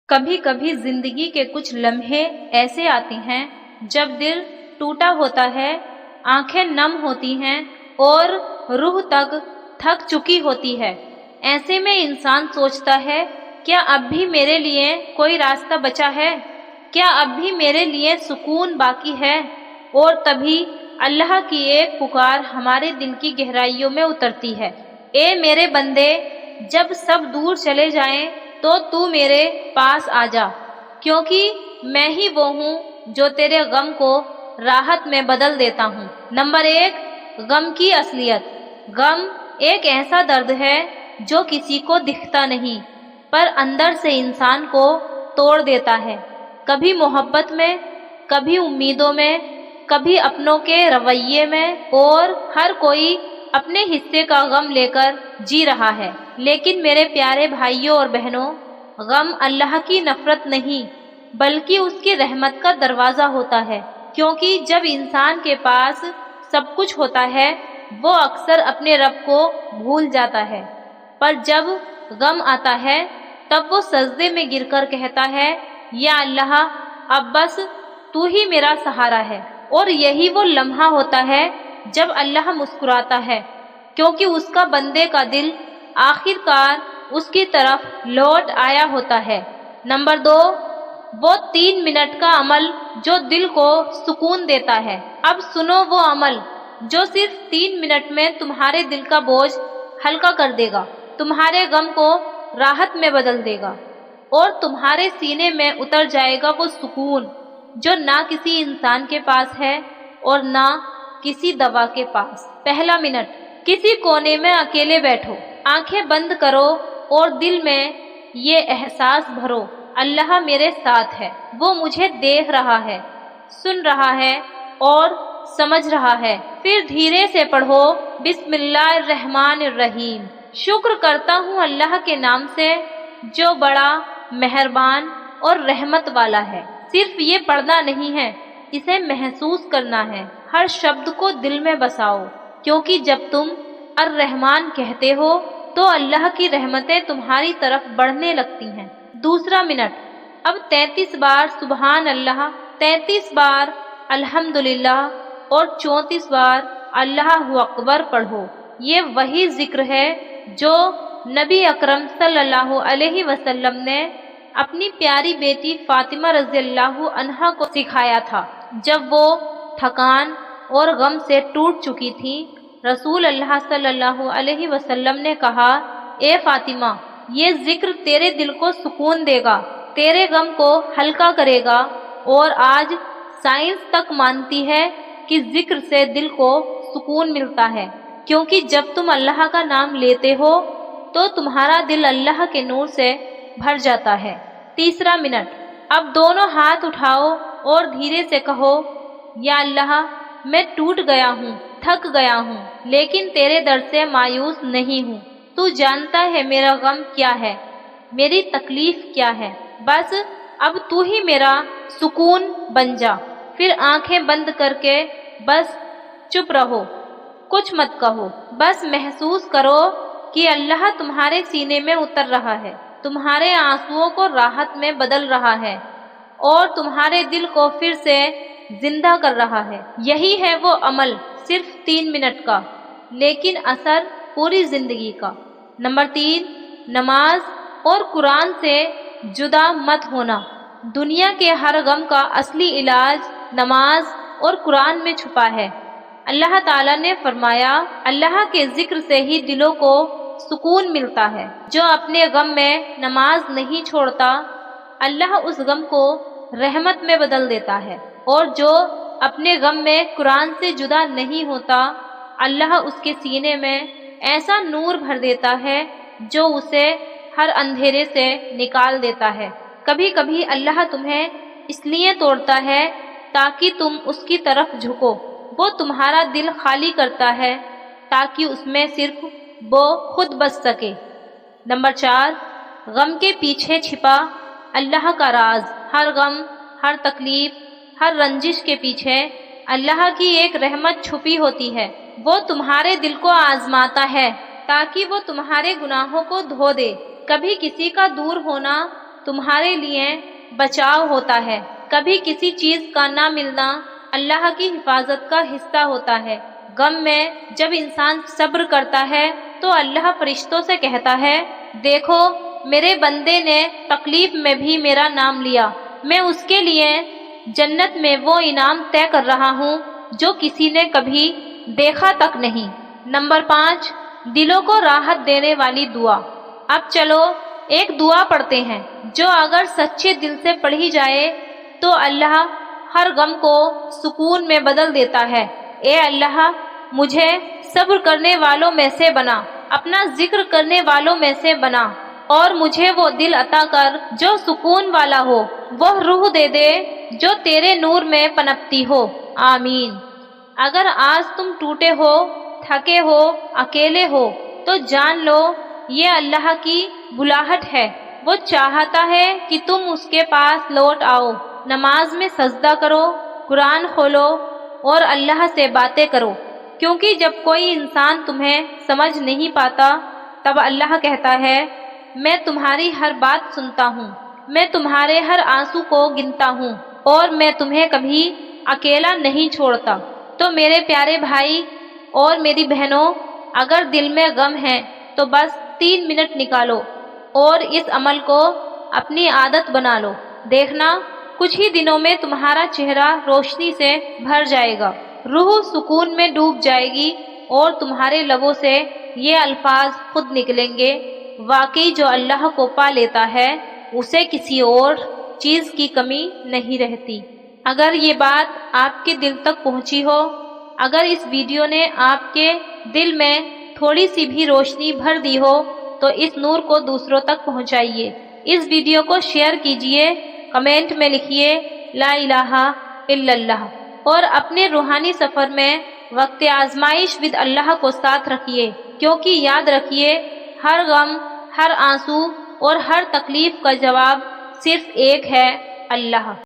کبھی کبھی زندگی کے کچھ لمحے ایسے آتے ہیں جب دل ٹوٹا ہوتا ہے، آنکھیں نم ہوتی ہیں اور روح تک تھک چکی ہوتی ہے۔ ایسے میں انسان سوچتا ہے، کیا اب بھی میرے لیے کوئی راستہ بچا ہے؟ کیا اب بھی میرے لیے سکون باقی ہے؟ اور تبھی اللہ کی ایک پکار ہمارے دل کی گہرائیوں میں اترتی ہے، اے میرے بندے، جب سب دور چلے جائیں تو تو میرے پاس آ جا، کیونکہ میں ہی وہ ہوں جو تیرے غم کو راحت میں بدل دیتا ہوں۔ نمبر 1، غم کی اصلیت۔ غم ایک ایسا درد ہے جو کسی کو دکھتا نہیں، پر اندر سے انسان کو توڑ دیتا ہے۔ کبھی محبت میں، کبھی امیدوں میں، کبھی اپنوں کے رویے میں، اور ہر کوئی اپنے حصے کا غم لے کر جی رہا ہے۔ لیکن میرے پیارے بھائیوں اور بہنوں، غم اللہ کی نفرت نہیں بلکہ اس کی رحمت کا دروازہ ہوتا ہے، کیونکہ جب انسان کے پاس سب کچھ ہوتا ہے وہ اکثر اپنے رب کو بھول جاتا ہے، پر جب غم آتا ہے تب وہ سجدے میں گر کر کہتا ہے، یا اللہ، اب بس تو ہی میرا سہارا ہے۔ اور یہی وہ لمحہ ہوتا ہے جب اللہ مسکراتا ہے، کیونکہ اس کا بندے کا دل آخر کار اس کی طرف لوٹ آیا ہوتا ہے۔ نمبر 2، وہ 3 منٹ کا عمل جو دل کو سکون دیتا ہے۔ اب سنو وہ عمل جو صرف 3 منٹ میں تمہارے دل کا بوجھ ہلکا کر دے گا، تمہارے غم کو راحت میں بدل دے گا، اور تمہارے سینے میں اتر جائے گا وہ سکون جو نہ کسی انسان کے پاس ہے اور نہ کسی دوا کے پاس۔ پہلا منٹ، کسی کونے میں اکیلے بیٹھو، آنکھیں بند کرو اور دل میں یہ احساس بھرو، اللہ میرے ساتھ ہے، وہ مجھے دیکھ رہا ہے، سن رہا ہے اور سمجھ رہا ہے۔ پھر دھیرے سے پڑھو، بسم اللہ الرحمن الرحیم۔ شکر کرتا ہوں اللہ کے نام سے جو بڑا مہربان اور رحمت والا ہے۔ صرف یہ پڑھنا نہیں ہے، اسے محسوس کرنا ہے، ہر شبد کو دل میں بساؤ، کیونکہ جب تم الرحمن کہتے ہو تو اللہ کی رحمتیں تمہاری طرف بڑھنے لگتی ہیں۔ دوسرا منٹ، اب 33 بار سبحان اللہ، 33 بار الحمدللہ اور 34 بار اللہ اکبر پڑھو۔ یہ وہی ذکر ہے جو نبی اکرم صلی اللہ علیہ وسلم نے اپنی پیاری بیٹی فاطمہ رضی اللہ عنہا کو سکھایا تھا جب وہ تھکان اور غم سے ٹوٹ چکی تھی۔ رسول اللہ صلی اللہ علیہ وسلم نے کہا، اے فاطمہ، یہ ذکر تیرے دل کو سکون دے گا، تیرے غم کو ہلکا کرے گا، اور آج سائنس تک مانتی ہے کہ ذکر سے دل کو سکون ملتا ہے، کیونکہ جب تم اللہ کا نام لیتے ہو تو تمہارا دل اللہ کے نور سے بھر جاتا ہے۔ تیسرا منٹ، اب دونوں ہاتھ اٹھاؤ اور دھیرے سے کہو، یا اللہ، میں ٹوٹ گیا ہوں، تھک گیا ہوں، لیکن تیرے در سے مایوس نہیں ہوں۔ تو جانتا ہے میرا غم کیا ہے، میری تکلیف کیا ہے، بس اب تو ہی میرا سکون بن جا۔ پھر آنکھیں بند کر کے بس چپ رہو، کچھ مت کہو، بس محسوس کرو کہ اللہ تمہارے سینے میں اتر رہا ہے، تمہارے آنسوؤں کو راحت میں بدل رہا ہے اور تمہارے دل کو پھر سے زندہ کر رہا ہے۔ یہی ہے وہ عمل، صرف 3 منٹ کا، لیکن اثر پوری زندگی کا۔ نمبر 3، نماز اور قرآن سے جدا مت ہونا۔ دنیا کے ہر غم کا اصلی علاج نماز اور قرآن میں چھپا ہے۔ اللہ تعالیٰ نے فرمایا، اللہ کے ذکر سے ہی دلوں کو سکون ملتا ہے۔ جو اپنے غم میں نماز نہیں چھوڑتا، اللہ اس غم کو رحمت میں بدل دیتا ہے، اور جو اپنے غم میں قرآن سے جدا نہیں ہوتا، اللہ اس کے سینے میں ایسا نور بھر دیتا ہے جو اسے ہر اندھیرے سے نکال دیتا ہے۔ کبھی کبھی اللہ تمہیں اس لیے توڑتا ہے تاکہ تم اس کی طرف جھکو۔ وہ تمہارا دل خالی کرتا ہے تاکہ اس میں صرف وہ خود بس سکے۔ نمبر 4، غم کے پیچھے چھپا اللہ کا راز۔ ہر غم، ہر تکلیف، ہر رنجش کے پیچھے اللہ کی ایک رحمت چھپی ہوتی ہے۔ وہ تمہارے دل کو آزماتا ہے تاکہ وہ تمہارے گناہوں کو دھو دے۔ کبھی کسی کا دور ہونا تمہارے لیے بچاؤ ہوتا ہے۔ کبھی کسی چیز کا نہ ملنا اللہ کی حفاظت کا حصہ ہوتا ہے۔ غم میں جب انسان صبر کرتا ہے تو اللہ فرشتوں سے کہتا ہے، دیکھو میرے بندے نے تکلیف میں بھی میرا نام لیا، میں اس کے لیے جنت میں وہ انعام طے کر رہا ہوں جو کسی نے کبھی دیکھا تک نہیں۔ نمبر 5، دلوں کو راحت دینے والی دعا۔ اب چلو ایک دعا پڑھتے ہیں جو اگر سچے دل سے پڑھی جائے تو اللہ ہر غم کو سکون میں بدل دیتا ہے۔ اے اللہ، مجھے صبر کرنے والوں میں سے بنا، اپنا ذکر کرنے والوں میں سے بنا، اور مجھے وہ دل عطا کر جو سکون والا ہو، وہ روح دے دے جو تیرے نور میں پنپتی ہو، آمین۔ اگر آج تم ٹوٹے ہو، تھکے ہو، اکیلے ہو تو جان لو یہ اللہ کی بلاہٹ ہے۔ وہ چاہتا ہے کہ تم اس کے پاس لوٹ آؤ، نماز میں سجدہ کرو، قرآن کھولو اور اللہ سے باتیں کرو، کیونکہ جب کوئی انسان تمہیں سمجھ نہیں پاتا تب اللہ کہتا ہے، میں تمہاری ہر بات سنتا ہوں، میں تمہارے ہر آنسو کو گنتا ہوں اور میں تمہیں کبھی اکیلا نہیں چھوڑتا۔ تو میرے پیارے بھائی اور میری بہنوں، اگر دل میں غم ہے تو بس 3 منٹ نکالو اور اس عمل کو اپنی عادت بنا لو، دیکھنا کچھ ہی دنوں میں تمہارا چہرہ روشنی سے بھر جائے گا، روح سکون میں ڈوب جائے گی اور تمہارے لبوں سے یہ الفاظ خود نکلیں گے، واقعی جو اللہ کو پا لیتا ہے اسے کسی اور چیز کی کمی نہیں رہتی۔ اگر یہ بات آپ کے دل تک پہنچی ہو، اگر اس ویڈیو نے آپ کے دل میں تھوڑی سی بھی روشنی بھر دی ہو تو اس نور کو دوسروں تک پہنچائیے، اس ویڈیو کو شیئر کیجئے، کمنٹ میں لکھیے لا الہ الا اللہ، اور اپنے روحانی سفر میں وقت آزمائش ود اللہ کو ساتھ رکھیے، کیونکہ یاد رکھیے ہر غم، ہر آنسو اور ہر تکلیف کا جواب صرف ایک ہے، اللہ۔